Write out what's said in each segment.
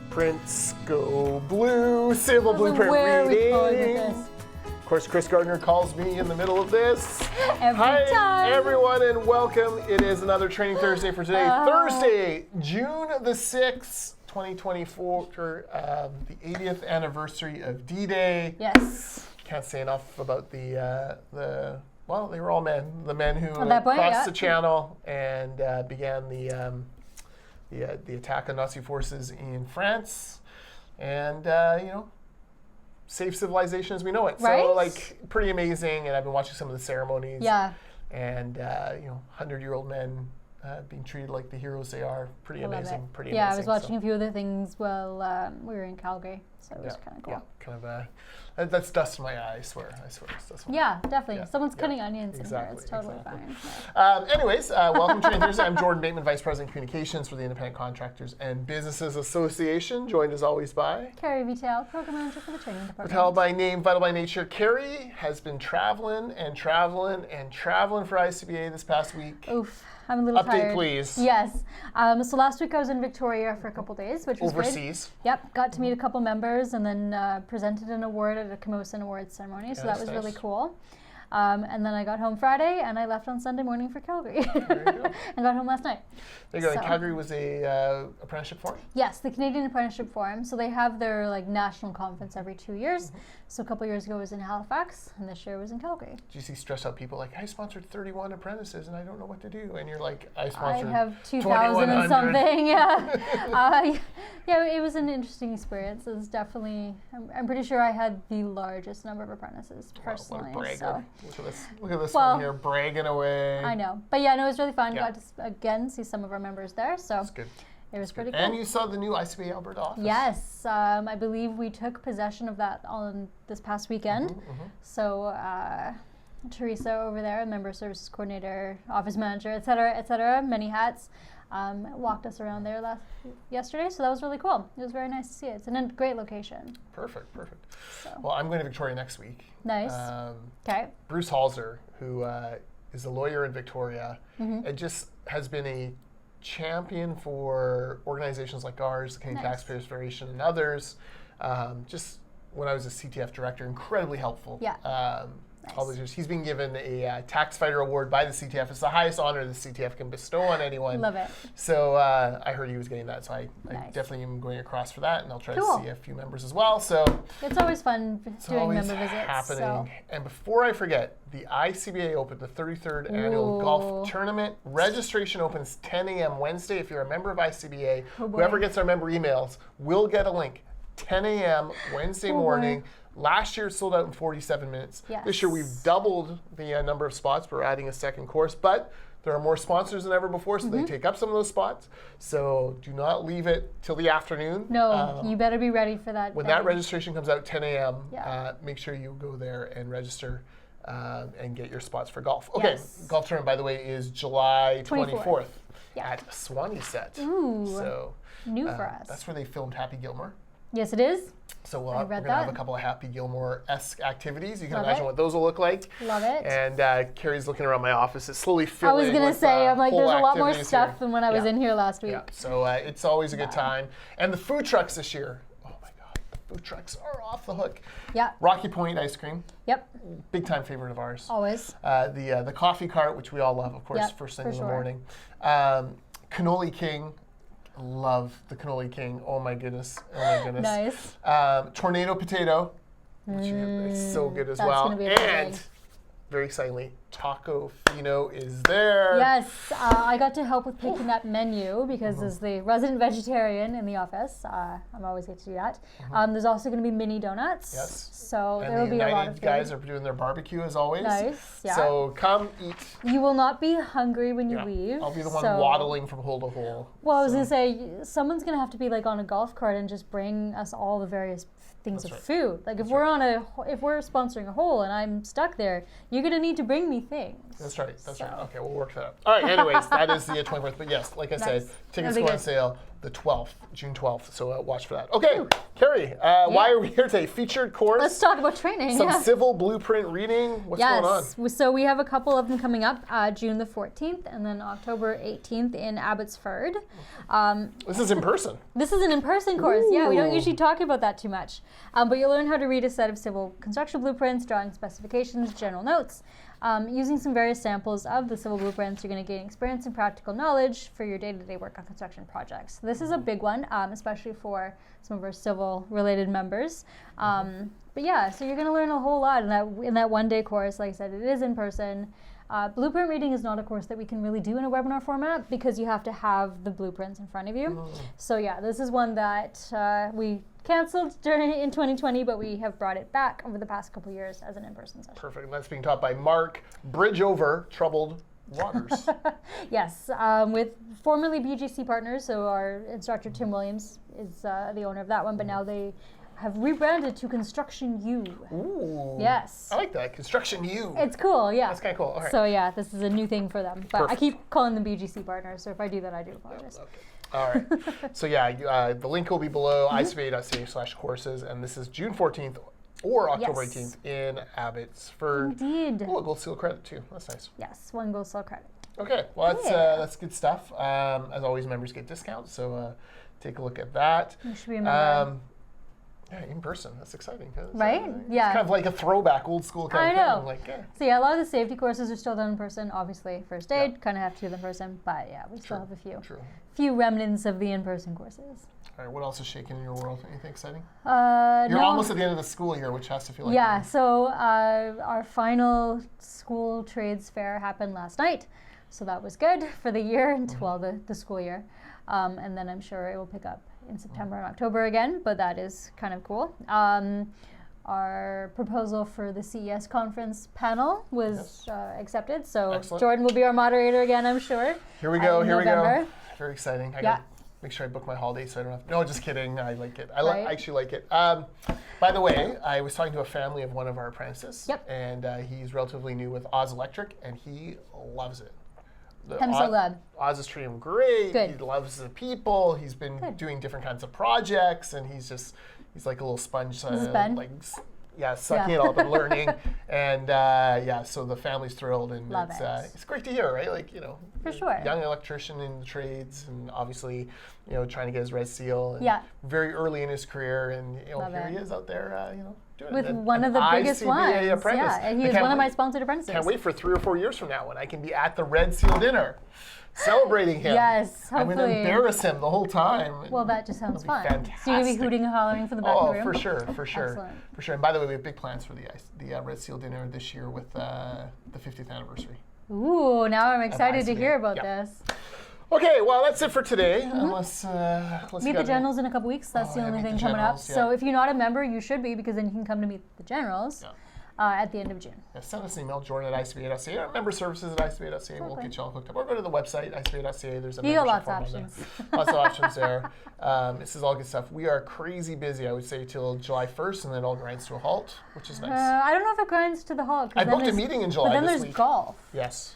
Prints go blue, civil blueprint reading. Of course, Chris Gardner calls me in the middle of this. Every time. Everyone, and welcome. It is another Training Thursday for today. Thursday, June the 6th, 2024, the 80th anniversary of D-Day. Yes. Can't say enough about well, they were all men. The men who crossed the channel and began the attack on Nazi forces in France, and save civilization as we know it. Right? So pretty amazing. And I've been watching some of the ceremonies. Yeah. And 100-year-old men being treated like the heroes they are. Pretty amazing. Pretty amazing. Yeah, I was watching a few other things while we were in Calgary, so it was kind of cool. Yeah, kind of. That's dust in my eye. I swear. It's dust in my eye. Yeah, definitely. Yeah, Someone's cutting onions in here. It's totally fine. Yeah. Anyways, welcome to Training Thursday. I'm Jordan Bateman, Vice President Communications for the Independent Contractors and Businesses Association, joined as always by Kerry Vital, Program Manager for the Training Department. Vital by name, vital by nature. Kerry has been traveling for ICBA this past week. Oof. I'm a little tired. Update, please. Yes. So last week I was in Victoria for a couple days, which was overseas. Good. Yep. Got to meet a couple members and then presented an award at a Camosun Awards ceremony. So that was really cool. And then I got home Friday and I left on Sunday morning for Calgary. There you go. And got home last night. There you go. And Calgary was a apprenticeship forum? Yes, the Canadian Apprenticeship Forum. So they have their national conference every 2 years. Mm-hmm. So a couple years ago it was in Halifax, and this year it was in Calgary. Do you see stressed out people I sponsored 31 apprentices and I don't know what to do? And you're like, I sponsored I have 2,000 and something. Yeah. Yeah, it was an interesting experience. It was definitely. I'm pretty sure I had the largest number of apprentices personally. What a bragger. So. Look at this one here, bragging away. I know. But yeah, no, it was really fun. Got to again see some of our members there. So that's good. It was pretty cool. And you saw the new ICBA Alberta office. Yes. I believe we took possession of that on this past weekend. Mm-hmm. So Teresa over there, Member Services Coordinator, Office Manager, et cetera, many hats, walked us around there yesterday. So that was really cool. It was very nice to see it. It's in a great location. Perfect. So. Well, I'm going to Victoria next week. Nice. Okay. Bruce Halser, who is a lawyer in Victoria, mm-hmm. and just has been a champion for organizations like ours, the Canadian Taxpayers Federation and others. Just when I was a CTF director, incredibly helpful. Yeah. All these years. He's been given a Tax Fighter Award by the CTF. It's the highest honor the CTF can bestow on anyone. Love it. So I heard he was getting that, so I definitely am going across for that, and I'll try to see a few members as well. So it's always fun doing member visits. Happening. So. And before I forget, the ICBA Open, the 33rd annual golf tournament, registration opens 10 a.m. Wednesday. If you're a member of ICBA, whoever gets our member emails will get a link. 10 a.m. Wednesday morning. Last year it sold out in 47 minutes. Yes. This year we've doubled the number of spots. We're adding a second course, but there are more sponsors than ever before, so they take up some of those spots. So do not leave it till the afternoon. No, you better be ready for that. When that registration comes out 10 a.m., make sure you go there and register and get your spots for golf. Okay, golf tournament, by the way, is July 24th at Swanisette. Ooh, so new for us. That's where they filmed Happy Gilmore. Yes, it is. So we're going to have a couple of Happy Gilmore-esque activities. You can imagine what those will look like. Love it. And Kerry's looking around my office. It's slowly filling. I was going to say, I'm like, there's a lot more stuff than when I was in here last week. Yeah, so it's always a good time. And the food trucks this year, oh my God, the food trucks are off the hook. Yeah. Rocky Point ice cream. Yep. Big time favorite of ours. Always. The coffee cart, which we all love, of course, first thing in the morning. Cannoli King. Love the Cannoli King. Oh my goodness. Nice. Tornado Potato, which is so good as well. And very excitingly, Taco Fino is there. Yes, I got to help with picking that menu because as the resident vegetarian in the office, I'm always get to do that. There's also going to be mini donuts. Yes. So there will be a lot of food. guys are doing their barbecue as always. Nice, yeah. So come eat. You will not be hungry when you leave. I'll be the one waddling from hole to hole. Well, I was going to say, someone's going to have to be on a golf cart and just bring us all the various things of food. If we're sponsoring a hole and I'm stuck there, you're going to need to bring me many things. That's right. That's right. So. Okay, we'll work that out. All right. Anyways, that is the 24th. But yes, like I said, Nice. tickets That'll go be on good. sale the 12th, June 12th. So watch for that. Okay, Kerry, why are we here today? Featured course. Let's talk about training. Some yeah. civil blueprint reading. What's going on? Yes. So we have a couple of them coming up, June the 14th and then October 18th in Abbotsford. This is in person. This is an in-person course. Yeah, we don't Ooh. usually talk about that too much. But you'll learn how to read a set of civil construction blueprints, drawing specifications, general notes. Using some various samples of the civil blueprints, you're going to gain experience and practical knowledge for your day-to-day work on construction projects. This is a big one, especially for some of our civil-related members. But yeah, so you're going to learn a whole lot in that one-day course. Like I said, it is in person. Blueprint reading is not a course that we can really do in a webinar format because you have to have the blueprints in front of you. So yeah, this is one that we canceled in 2020, but we have brought it back over the past couple years as an in-person session. Perfect. And that's being taught by Mark, Bridge Over Troubled Waters. Yes, with formerly BGC partners, so our instructor Tim Williams is the owner of that one, but now they have rebranded to Construction U. Ooh. Yes. I like that. Construction U. It's cool, yeah. That's kind of cool. All right. So yeah, this is a new thing for them. But Perfect. I keep calling them BGC partners, so if I do that, I do apologize. Okay. All right. So yeah, the link will be below icba.ca/courses, and this is June 14th or October Yes. 18th in Abbotsford. Indeed. Oh, a gold seal credit too. That's nice. Yes, one gold cell credit. Okay. Well, Yeah. that's good stuff. As always, members get discounts, so take a look at that. You should be a member. Yeah, in person. That's exciting. Right? Yeah. It's kind of like a throwback, old school kind I of know. thing. Like, yeah. So yeah, a lot of the safety courses are still done in person. Obviously, first aid, kind of have to do them in person. But yeah, we still have a few remnants of the in-person courses. All right, what else is shaking in your world? Anything exciting? You're You're almost at the end of the school year, which has to feel like Yeah, so our final school trades fair happened last night. So that was good for the year, well, the school year. And then I'm sure it will pick up in September and October again, but that is kind of cool. Our proposal for the CES conference panel was accepted, so Excellent. Jordan will be our moderator again, I'm sure. Here we go, in here we November. go. Very exciting. I Yeah. gotta make sure I book my holiday so I don't have No, just kidding. I like it. I Right. actually like it. By the way, I was talking to a family of one of our apprentices, Yep. and he's relatively new with Oz Electric, and he loves it. I'm so glad. Oz is treating him great. Good. He loves the people. He's been doing different kinds of projects, and he's like a little sponge. He's a Ben. Sucking it all up and learning. And so the family's thrilled, and Love it's it. it's great to hear, right? Like, For sure. young electrician in the trades, and obviously, trying to get his red seal. And Yeah. Very early in his career, and Love here it. he is out there, doing With it. one of the biggest ones. Apprentice. Yeah, and I he was can't one of wait- my sponsored apprentices. Can't wait for 3 or 4 years from now when I can be at the red seal dinner, celebrating him. Yes, I'm going to hopefully. embarrass him the whole time. Well, that just sounds It'll be fun. So you're going to be fantastic. hooting and hollering for the back of the room? For sure. Excellent. For sure. And by the way, we have big plans for the Red Seal dinner this year with the 50th anniversary. Ooh, now I'm excited to ICBA. hear about Yeah. this. Okay, well, that's it for today. Unless you Meet got the generals in a couple weeks. That's the yeah, only meet thing the coming generals, up. So yeah. if you're not a member, you should be, because then you can come to meet the generals at the end of June. Yeah, send us an email, jordan@icba.ca, or member services at icba.ca. We'll get you all hooked up. Or go to the website, icba.ca. There's a You got membership lots of form on there. options. Lots of options there. This is all good stuff. We are crazy busy, I would say, till July 1st, and then it all grinds to a halt, which is nice. I don't know if it grinds to the halt. 'Cause I then booked a there's- meeting in July But then this there's week. golf. Yes.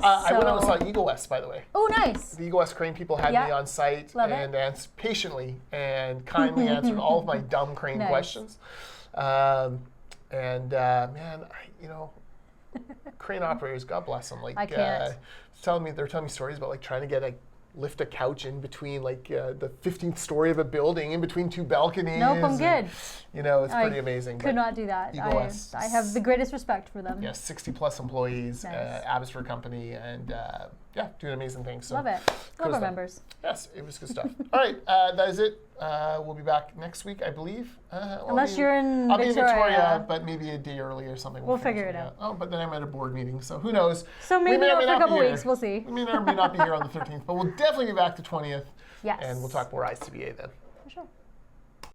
I went out and So- saw Eagle West, by the way. Oh, nice. The Eagle West Crane people had Yeah. me on site Love and patiently and kindly answered all of my dumb crane Nice. questions. Man, crane operators, God bless them. Like, I can't. they're telling me stories about like trying to lift a couch in between the 15th story of a building, in between 2 balconies. Nope, I'm good. It's pretty amazing. Could but not do that. Eagle West. I have the greatest respect for them. Yes, 60 plus employees, Nice. Abbotsford company, and doing amazing things. So Love it. cool Love our stuff. members. Yes, it was good stuff. All right, that is it. We'll be back next week, I believe. Unless you're in I'll be in Victoria, Victoria. but maybe a day early or something. We'll figure it out. Oh, but then I'm at a board meeting, so who knows? So We maybe may or not may for a not couple be here. weeks. We'll see. We may or may not be here on the 13th, but we'll definitely be back the 20th. Yes. And we'll talk more ICBA then. For sure.